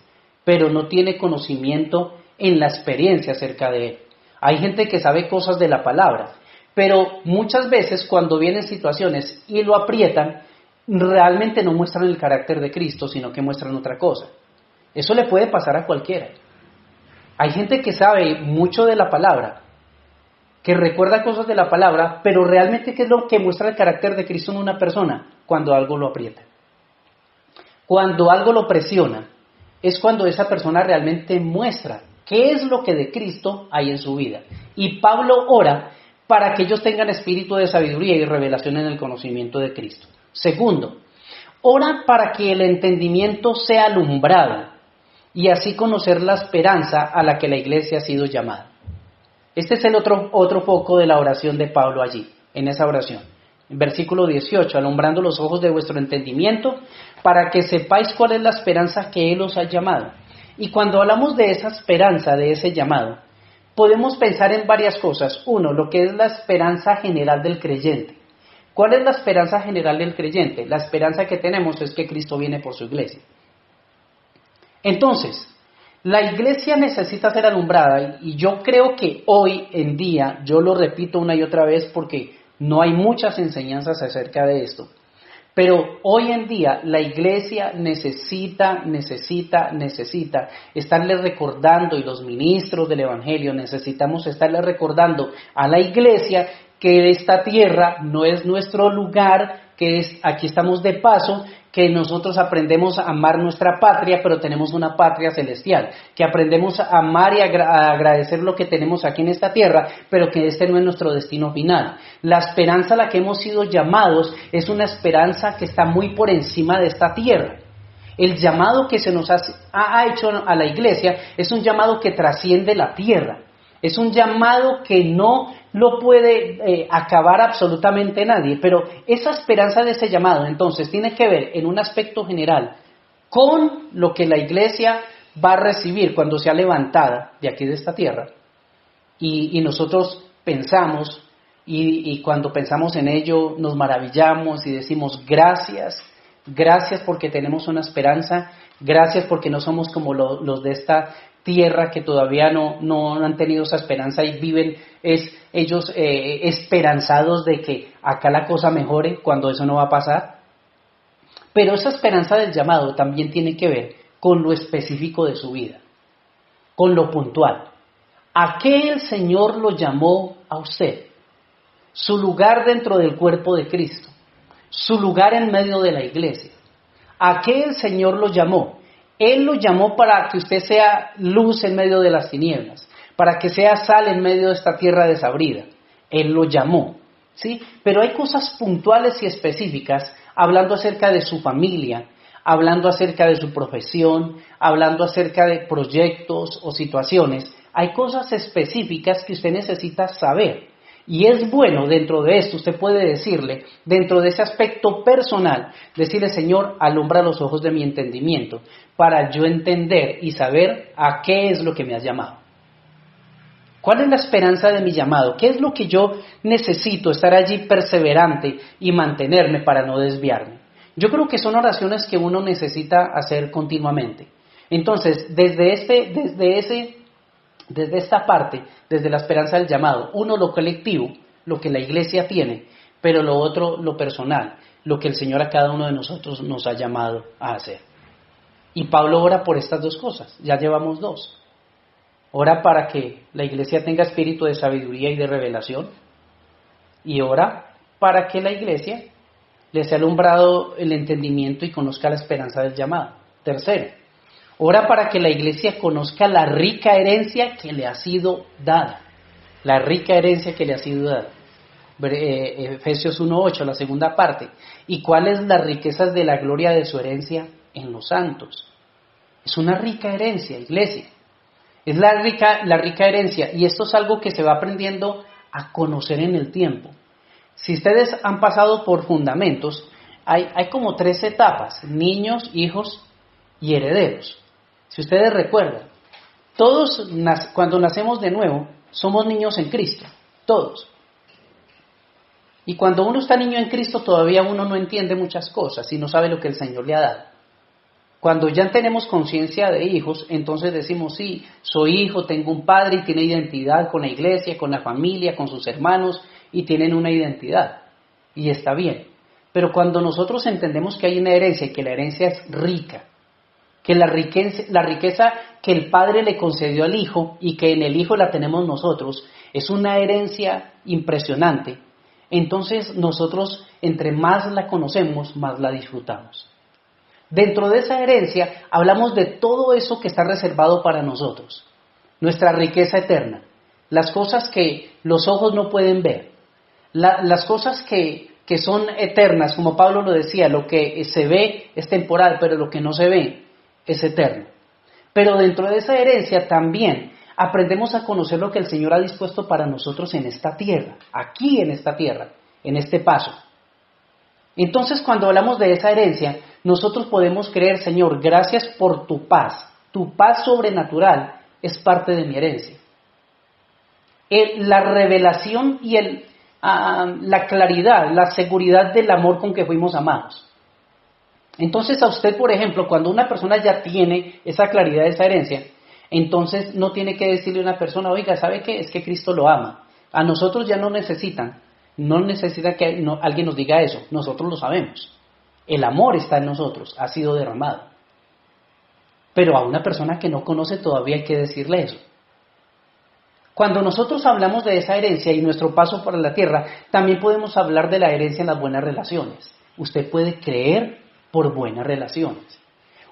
pero no tiene conocimiento en la experiencia acerca de Él. Hay gente que sabe cosas de la palabra, pero muchas veces cuando vienen situaciones y lo aprietan, realmente no muestran el carácter de Cristo, sino que muestran otra cosa. Eso le puede pasar a cualquiera. Hay gente que sabe mucho de la palabra, que recuerda cosas de la palabra, pero realmente ¿qué es lo que muestra el carácter de Cristo en una persona? Cuando algo lo aprieta. Cuando algo lo presiona, es cuando esa persona realmente muestra qué es lo que de Cristo hay en su vida. Y Pablo ora para que ellos tengan espíritu de sabiduría y revelación en el conocimiento de Cristo. Segundo, ora para que el entendimiento sea alumbrado y así conocer la esperanza a la que la iglesia ha sido llamada. Este es el otro foco de la oración de Pablo allí, en esa oración. En versículo 18, alumbrando los ojos de vuestro entendimiento, para que sepáis cuál es la esperanza que Él os ha llamado. Y cuando hablamos de esa esperanza, de ese llamado, podemos pensar en varias cosas. Uno, lo que es la esperanza general del creyente. ¿Cuál es la esperanza general del creyente? La esperanza que tenemos es que Cristo viene por su iglesia. Entonces, la iglesia necesita ser alumbrada y yo creo que hoy en día, yo lo repito una y otra vez porque no hay muchas enseñanzas acerca de esto, pero hoy en día la iglesia necesita estarle recordando, y los ministros del evangelio necesitamos estarle recordando a la iglesia que esta tierra no es nuestro lugar, aquí estamos de paso, que nosotros aprendemos a amar nuestra patria, pero tenemos una patria celestial, que aprendemos a amar y a agradecer lo que tenemos aquí en esta tierra, pero que este no es nuestro destino final. La esperanza a la que hemos sido llamados es una esperanza que está muy por encima de esta tierra. El llamado que se nos ha hecho a la iglesia es un llamado que trasciende la tierra. Es un llamado que no lo puede acabar absolutamente nadie, pero esa esperanza de ese llamado entonces tiene que ver en un aspecto general con lo que la iglesia va a recibir cuando sea levantada de aquí de esta tierra. Y nosotros pensamos y cuando pensamos en ello nos maravillamos y decimos gracias porque tenemos una esperanza, gracias porque no somos como los de esta tierra que todavía no han tenido esa esperanza y viven ellos esperanzados de que acá la cosa mejore cuando eso no va a pasar. Pero esa esperanza del llamado también tiene que ver con lo específico de su vida, con lo puntual. ¿A qué el Señor lo llamó a usted? Su lugar dentro del cuerpo de Cristo, su lugar en medio de la iglesia. ¿A qué el Señor lo llamó? Él lo llamó para que usted sea luz en medio de las tinieblas, para que sea sal en medio de esta tierra desabrida. Él lo llamó, ¿sí? Pero hay cosas puntuales y específicas, hablando acerca de su familia, hablando acerca de su profesión, hablando acerca de proyectos o situaciones. Hay cosas específicas que usted necesita saber. Y es bueno dentro de esto, usted puede decirle, dentro de ese aspecto personal, decirle, Señor, alumbra los ojos de mi entendimiento, para yo entender y saber a qué es lo que me has llamado. ¿Cuál es la esperanza de mi llamado? ¿Qué es lo que yo necesito estar allí perseverante y mantenerme para no desviarme? Yo creo que son oraciones que uno necesita hacer continuamente. Entonces, desde esta parte, desde la esperanza del llamado, uno lo colectivo, lo que la iglesia tiene, pero lo otro, lo personal, lo que el Señor a cada uno de nosotros nos ha llamado a hacer. Y Pablo ora por estas dos cosas, ya llevamos dos. Ora para que la iglesia tenga espíritu de sabiduría y de revelación, y ora para que la iglesia le sea alumbrado el entendimiento y conozca la esperanza del llamado. Tercero, ora para que la iglesia conozca la rica herencia que le ha sido dada. La rica herencia que le ha sido dada. Efesios 1:8, la segunda parte. ¿Y cuáles las riquezas de la gloria de su herencia en los santos? Es una rica herencia, iglesia. Es la rica herencia. Y esto es algo que se va aprendiendo a conocer en el tiempo. Si ustedes han pasado por fundamentos, hay como 3 etapas: niños, hijos y herederos. Si ustedes recuerdan, todos cuando nacemos de nuevo, somos niños en Cristo, todos. Y cuando uno está niño en Cristo todavía uno no entiende muchas cosas y no sabe lo que el Señor le ha dado. Cuando ya tenemos conciencia de hijos, entonces decimos, sí, soy hijo, tengo un padre y tiene identidad con la iglesia, con la familia, con sus hermanos y tienen una identidad. Y está bien. Pero cuando nosotros entendemos que hay una herencia y que la herencia es rica, que la riqueza que el padre le concedió al hijo y que en el hijo la tenemos nosotros, es una herencia impresionante, entonces nosotros entre más la conocemos, más la disfrutamos. Dentro de esa herencia hablamos de todo eso que está reservado para nosotros, nuestra riqueza eterna, las cosas que los ojos no pueden ver, las cosas que son eternas, como Pablo lo decía, lo que se ve es temporal, pero lo que no se ve es eterno. Pero dentro de esa herencia también aprendemos a conocer lo que el Señor ha dispuesto para nosotros en esta tierra, aquí en esta tierra, en este paso. Entonces, cuando hablamos de esa herencia, nosotros podemos creer, Señor, gracias por tu paz sobrenatural es parte de mi herencia. La revelación y la claridad, la seguridad del amor con que fuimos amados. Entonces a usted, por ejemplo, cuando una persona ya tiene esa claridad, esa herencia, entonces no tiene que decirle a una persona, oiga, ¿sabe qué? Es que Cristo lo ama. A nosotros ya no necesita que alguien nos diga eso, nosotros lo sabemos. El amor está en nosotros, ha sido derramado. Pero a una persona que no conoce todavía hay que decirle eso. Cuando nosotros hablamos de esa herencia y nuestro paso por la tierra, también podemos hablar de la herencia en las buenas relaciones. Usted puede creer por buenas relaciones.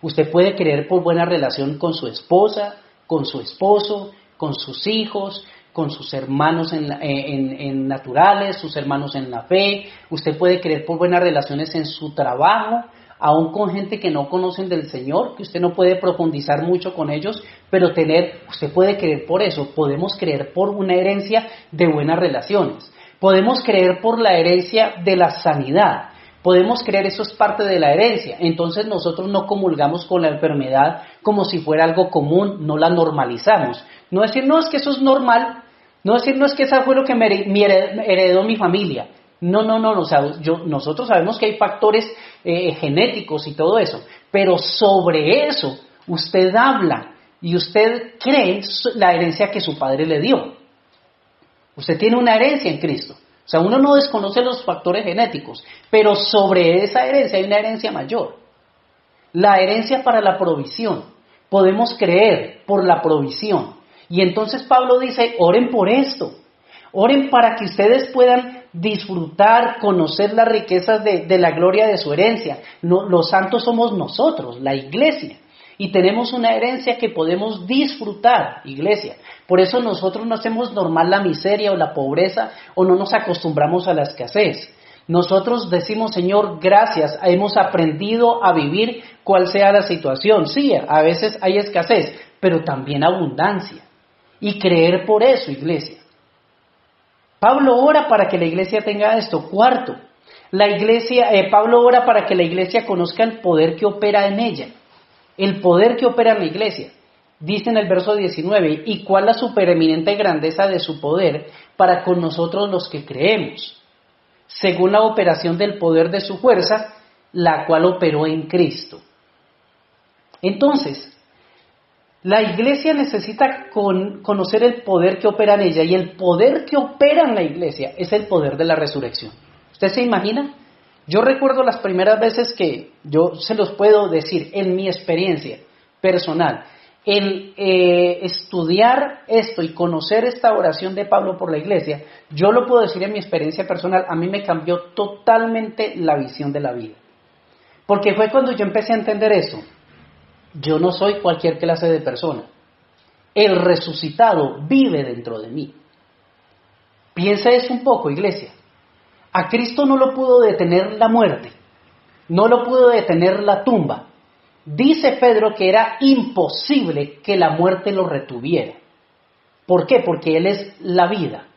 Usted puede creer por buena relación con su esposa, con su esposo, con sus hijos, con sus hermanos en naturales, sus hermanos en la fe. Usted puede creer por buenas relaciones en su trabajo, aún con gente que no conocen del Señor, que usted no puede profundizar mucho con ellos, pero usted puede creer por eso. Podemos creer por una herencia de buenas relaciones. Podemos creer por la herencia de la sanidad. Podemos creer, eso es parte de la herencia. Entonces nosotros no comulgamos con la enfermedad como si fuera algo común, no la normalizamos. No decir, no, es que eso es normal. No decir, no, es que eso fue lo que me heredó mi familia. No, o sea, nosotros sabemos que hay factores genéticos y todo eso, pero sobre eso usted habla y usted cree la herencia que su padre le dio. Usted tiene una herencia en Cristo. O sea, uno no desconoce los factores genéticos, pero sobre esa herencia hay una herencia mayor. La herencia para la provisión. Podemos creer por la provisión. Y entonces Pablo dice, oren por esto. Oren para que ustedes puedan disfrutar, conocer las riquezas de la gloria de su herencia. Los santos somos nosotros, la iglesia. Y tenemos una herencia que podemos disfrutar, iglesia. Por eso nosotros no hacemos normal la miseria o la pobreza o no nos acostumbramos a la escasez. Nosotros decimos, Señor, gracias, hemos aprendido a vivir cual sea la situación. Sí, a veces hay escasez, pero también abundancia. Y creer por eso, iglesia. Pablo ora para que la iglesia tenga esto. Cuarto, Pablo ora para que la iglesia conozca el poder que opera en ella. El poder que opera en la iglesia. Dice en el verso 19, y cuál la supereminente grandeza de su poder para con nosotros los que creemos, según la operación del poder de su fuerza, la cual operó en Cristo. Entonces, la iglesia necesita conocer el poder que opera en ella, y el poder que opera en la iglesia es el poder de la resurrección. ¿Usted se imagina? Yo recuerdo las primeras veces que yo se los puedo decir en mi experiencia personal, el estudiar esto y conocer esta oración de Pablo por la iglesia, yo lo puedo decir en mi experiencia personal, a mí me cambió totalmente la visión de la vida. Porque fue cuando yo empecé a entender eso. Yo no soy cualquier clase de persona. El resucitado vive dentro de mí. Piensa eso un poco, iglesia. A Cristo no lo pudo detener la muerte, no lo pudo detener la tumba. Dice Pedro que era imposible que la muerte lo retuviera. ¿Por qué? Porque Él es la vida.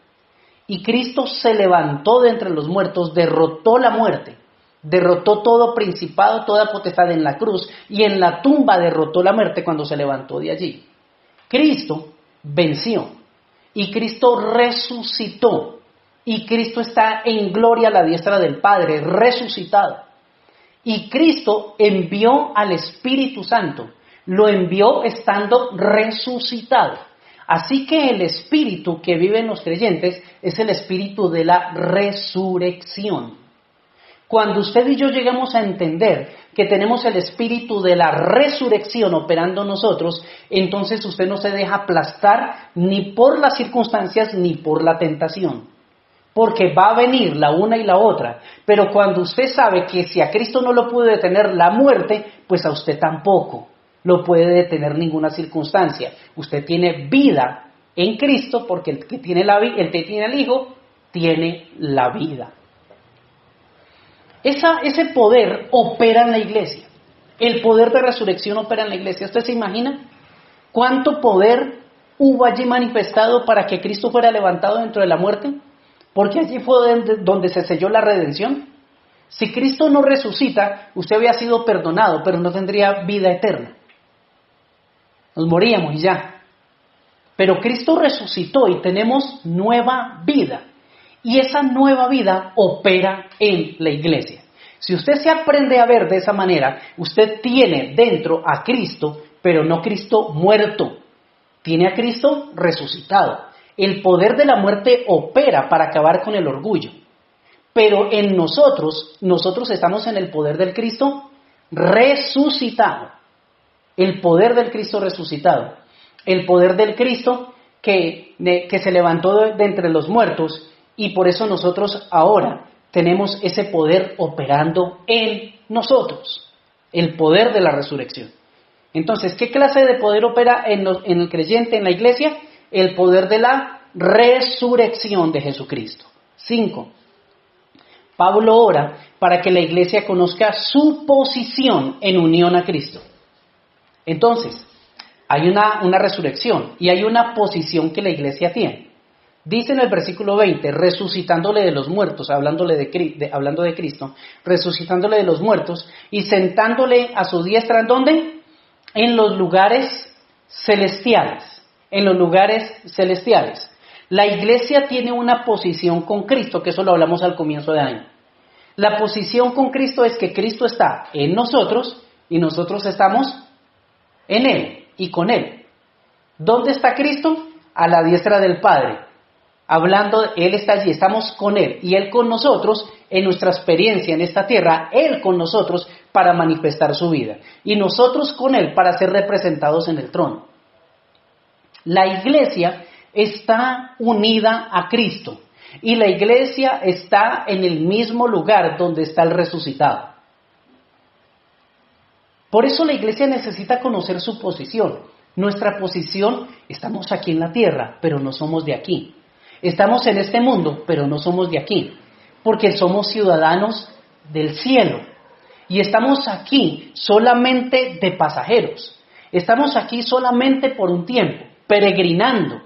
Y Cristo se levantó de entre los muertos, derrotó la muerte, derrotó todo principado, toda potestad en la cruz, y en la tumba derrotó la muerte cuando se levantó de allí. Cristo venció, y Cristo resucitó. y Cristo está en gloria a la diestra del Padre, resucitado. Y Cristo envió al Espíritu Santo, lo envió estando resucitado. Así que el Espíritu que vive en los creyentes es el Espíritu de la resurrección. Cuando usted y yo llegamos a entender que tenemos el Espíritu de la resurrección operando en nosotros, entonces usted no se deja aplastar ni por las circunstancias ni por la tentación. Porque va a venir la una y la otra. Pero cuando usted sabe que si a Cristo no lo pudo detener la muerte, pues a usted tampoco lo puede detener ninguna circunstancia. Usted tiene vida en Cristo porque el que tiene el Hijo tiene la vida. Ese poder opera en la iglesia. El poder de resurrección opera en la iglesia. ¿Usted se imagina cuánto poder hubo allí manifestado para que Cristo fuera levantado dentro de la muerte? Porque allí fue donde se selló la redención. Si Cristo no resucita, usted había sido perdonado, pero no tendría vida eterna. Nos moríamos y ya. Pero Cristo resucitó y tenemos nueva vida. Y esa nueva vida opera en la iglesia. Si usted se aprende a ver de esa manera, usted tiene dentro a Cristo, pero no Cristo muerto. Tiene a Cristo resucitado. El poder de la muerte opera para acabar con el orgullo. Pero en nosotros estamos en el poder del Cristo resucitado. El poder del Cristo resucitado. El poder del Cristo que se levantó de entre los muertos. Y por eso nosotros ahora tenemos ese poder operando en nosotros. El poder de la resurrección. Entonces, ¿qué clase de poder opera en el creyente, en la iglesia? El poder de la resurrección de Jesucristo. 5. Pablo ora para que la iglesia conozca su posición en unión a Cristo. Entonces, hay una resurrección y hay una posición que la iglesia tiene. Dice en el versículo 20, resucitándole de los muertos, hablando de Cristo, resucitándole de los muertos y sentándole a su diestra, ¿en dónde? En los lugares celestiales. En los lugares celestiales. La iglesia tiene una posición con Cristo, que eso lo hablamos al comienzo de año. La posición con Cristo es que Cristo está en nosotros y nosotros estamos en Él y con Él. ¿Dónde está Cristo? A la diestra del Padre. Hablando, Él está allí, estamos con Él y Él con nosotros en nuestra experiencia en esta tierra, Él con nosotros para manifestar su vida y nosotros con Él para ser representados en el trono. La iglesia está unida a Cristo y la iglesia está en el mismo lugar donde está el resucitado. Por eso la iglesia necesita conocer su posición. Nuestra posición, estamos aquí en la tierra, pero no somos de aquí. Estamos en este mundo, pero no somos de aquí, porque somos ciudadanos del cielo. Y estamos aquí solamente de pasajeros. Estamos aquí solamente por un tiempo, peregrinando.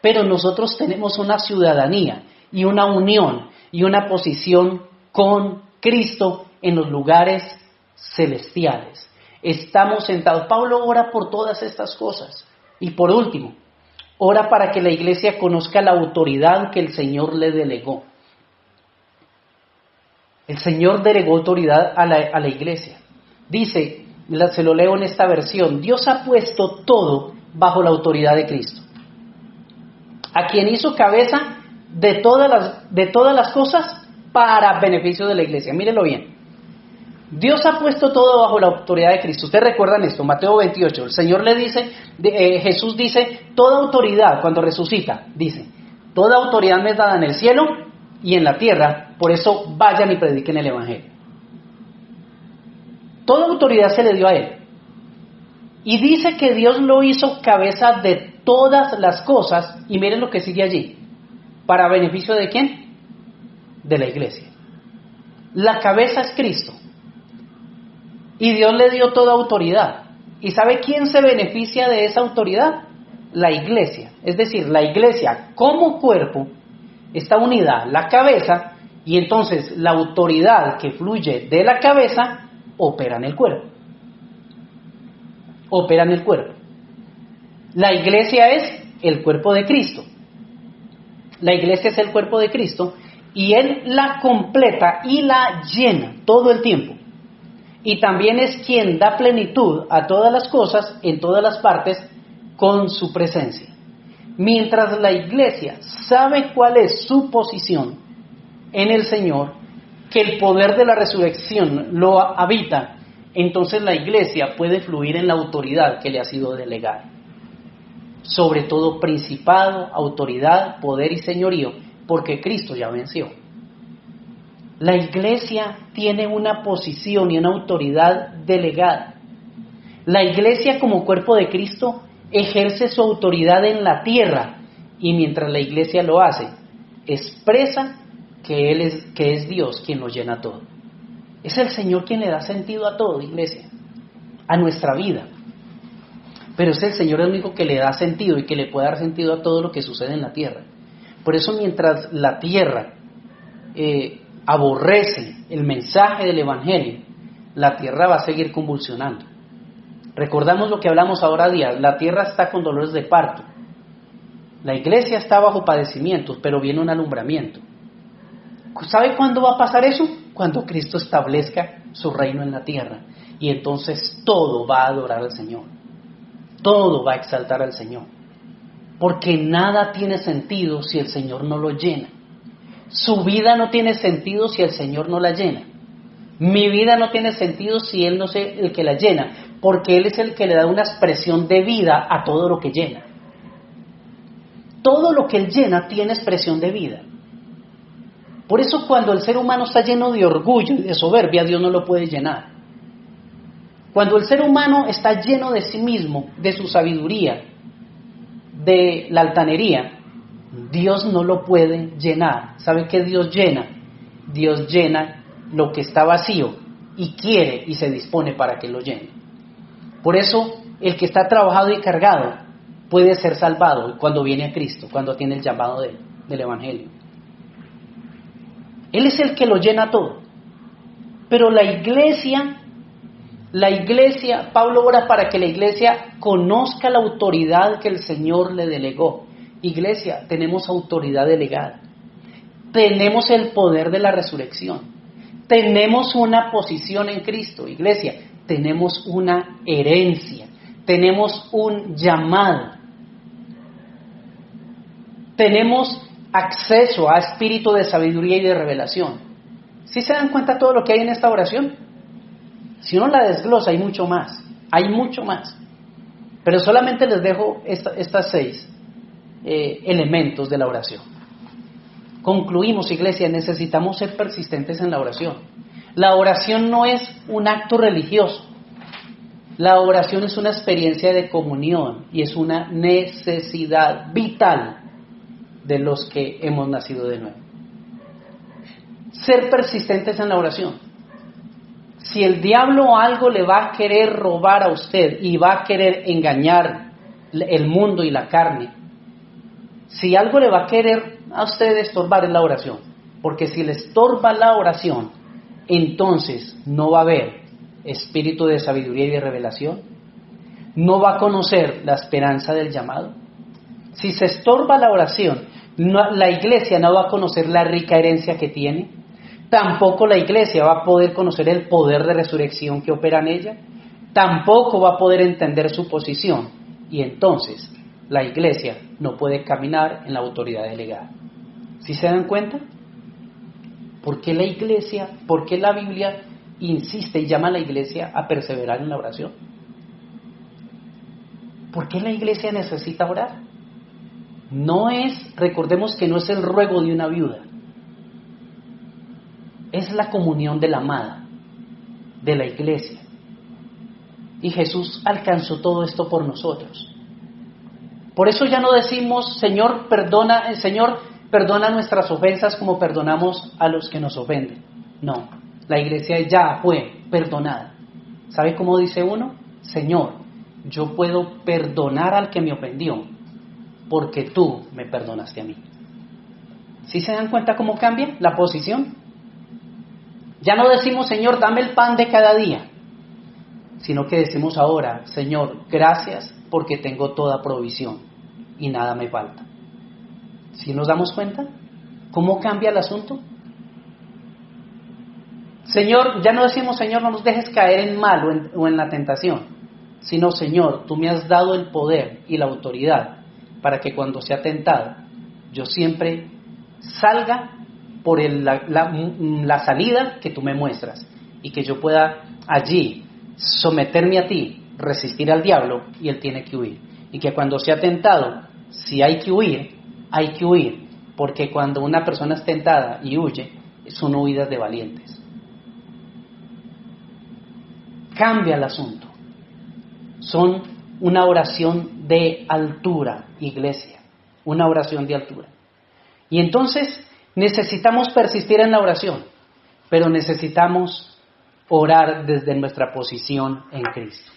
Pero nosotros tenemos una ciudadanía y una unión y una posición con Cristo en los lugares celestiales. Estamos sentados. Pablo ora por todas estas cosas. Y por último, ora para que la iglesia conozca la autoridad que el Señor le delegó. El Señor delegó autoridad a la iglesia. Dice, se lo leo en esta versión, Dios ha puesto todo bajo la autoridad de Cristo, a quien hizo cabeza de todas las cosas para beneficio de la iglesia. Mírelo bien. Dios ha puesto todo bajo la autoridad de Cristo. Ustedes recuerdan esto, Mateo 28. El Señor le dice, Jesús dice, toda autoridad, cuando resucita, dice, toda autoridad me es dada en el cielo y en la tierra, por eso vayan y prediquen el Evangelio. Toda autoridad se le dio a Él. Y dice que Dios lo hizo cabeza de todas las cosas, y miren lo que sigue allí, ¿para beneficio de quién? De la iglesia. La cabeza es Cristo. Y Dios le dio toda autoridad. ¿Y sabe quién se beneficia de esa autoridad? La iglesia. Es decir, la iglesia como cuerpo está unida a la cabeza y entonces la autoridad que fluye de la cabeza opera en el cuerpo. Opera en el cuerpo. La iglesia es el cuerpo de Cristo. La iglesia es el cuerpo de Cristo y Él la completa y la llena todo el tiempo. Y también es quien da plenitud a todas las cosas en todas las partes con su presencia. Mientras la iglesia sabe cuál es su posición en el Señor, que el poder de la resurrección lo habita, entonces la iglesia puede fluir en la autoridad que le ha sido delegada. Sobre todo principado, autoridad, poder y señorío, porque Cristo ya venció. La iglesia tiene una posición y una autoridad delegada. La iglesia como cuerpo de Cristo ejerce su autoridad en la tierra y mientras la iglesia lo hace, expresa que es Dios quien lo llena todo. Es el Señor quien le da sentido a todo, iglesia, a nuestra vida. Pero es el Señor el único que le da sentido y que le puede dar sentido a todo lo que sucede en la tierra. Por eso mientras la tierra aborrece el mensaje del Evangelio, la tierra va a seguir convulsionando. Recordamos lo que hablamos ahora días, la tierra está con dolores de parto. La iglesia está bajo padecimientos, pero viene un alumbramiento. ¿Sabe cuándo va a pasar eso? Cuando Cristo establezca su reino en la tierra. Y entonces todo va a adorar al Señor. Todo va a exaltar al Señor. Porque nada tiene sentido si el Señor no lo llena. Su vida no tiene sentido si el Señor no la llena. Mi vida no tiene sentido si Él no es el que la llena, porque Él es el que le da una expresión de vida a todo lo que llena. Todo lo que Él llena tiene expresión de vida. Por eso cuando el ser humano está lleno de orgullo y de soberbia, Dios no lo puede llenar. Cuando el ser humano está lleno de sí mismo, de su sabiduría, de la altanería, Dios no lo puede llenar. ¿Sabe qué Dios llena? Dios llena lo que está vacío y quiere y se dispone para que lo llene. Por eso el que está trabajado y cargado puede ser salvado cuando viene a Cristo, cuando tiene el llamado del Evangelio. Él es el que lo llena todo. Pero la iglesia, Pablo ora para que la iglesia conozca la autoridad que el Señor le delegó. Iglesia, tenemos autoridad delegada. Tenemos el poder de la resurrección. Tenemos una posición en Cristo. Iglesia, tenemos una herencia. Tenemos un llamado. Tenemos acceso a espíritu de sabiduría y de revelación. ¿Sí se dan cuenta todo lo que hay en esta oración? Si uno la desglosa, hay mucho más. Hay mucho más. Pero solamente les dejo estas 6 elementos de la oración. Concluimos, iglesia, necesitamos ser persistentes en la oración. La oración no es un acto religioso. La oración es una experiencia de comunión y es una necesidad vital de los que hemos nacido de nuevo. Ser persistentes en la oración. Si el diablo algo le va a querer robar a usted y va a querer engañar el mundo y la carne, si algo le va a querer a usted estorbar es la oración. Porque si le estorba la oración, entonces no va a haber espíritu de sabiduría y de revelación, no va a conocer la esperanza del llamado. Si se estorba la oración, la iglesia no va a conocer la rica herencia que tiene, tampoco la iglesia va a poder conocer el poder de resurrección que opera en ella, tampoco va a poder entender su posición, y entonces la iglesia no puede caminar en la autoridad delegada. ¿Sí se dan cuenta? ¿Por qué la iglesia, por qué la Biblia insiste y llama a la iglesia a perseverar en la oración? ¿Por qué la iglesia necesita orar? Recordemos que no es el ruego de una viuda, es la comunión de la amada, de la iglesia. Y Jesús alcanzó todo esto por nosotros. Por eso ya no decimos, Señor, perdona nuestras ofensas como perdonamos a los que nos ofenden. No, la iglesia ya fue perdonada. ¿Sabe cómo dice uno? Señor, yo puedo perdonar al que me ofendió, porque tú me perdonaste a mí. ¿Sí se dan cuenta cómo cambia la posición? Ya no decimos, Señor, dame el pan de cada día, sino que decimos ahora, Señor, gracias porque tengo toda provisión y nada me falta. ¿Sí nos damos cuenta? ¿Cómo cambia el asunto? Señor, ya no decimos, Señor, no nos dejes caer en mal o en la tentación, sino, Señor, tú me has dado el poder y la autoridad para que cuando sea tentado, yo siempre salga por la salida que tú me muestras y que yo pueda allí someterme a ti, resistir al diablo y él tiene que huir. Y que cuando sea tentado, si hay que huir, porque cuando una persona es tentada y huye, son huidas de valientes. Cambia el asunto. Son una oración de altura, iglesia, una oración de altura. Y entonces necesitamos persistir en la oración, pero necesitamos orar desde nuestra posición en Cristo.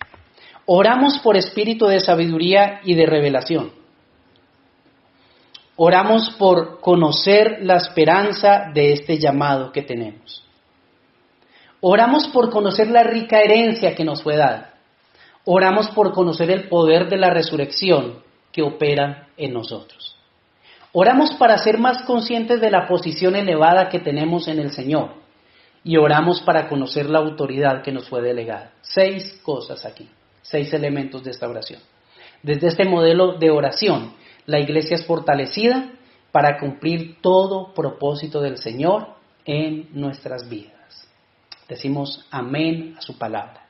Oramos por espíritu de sabiduría y de revelación. Oramos por conocer la esperanza de este llamado que tenemos. Oramos por conocer la rica herencia que nos fue dada. Oramos por conocer el poder de la resurrección que opera en nosotros. Oramos para ser más conscientes de la posición elevada que tenemos en el Señor. Y oramos para conocer la autoridad que nos fue delegada. 6 cosas aquí, 6 elementos de esta oración. Desde este modelo de oración, la iglesia es fortalecida para cumplir todo propósito del Señor en nuestras vidas. Decimos amén a su palabra.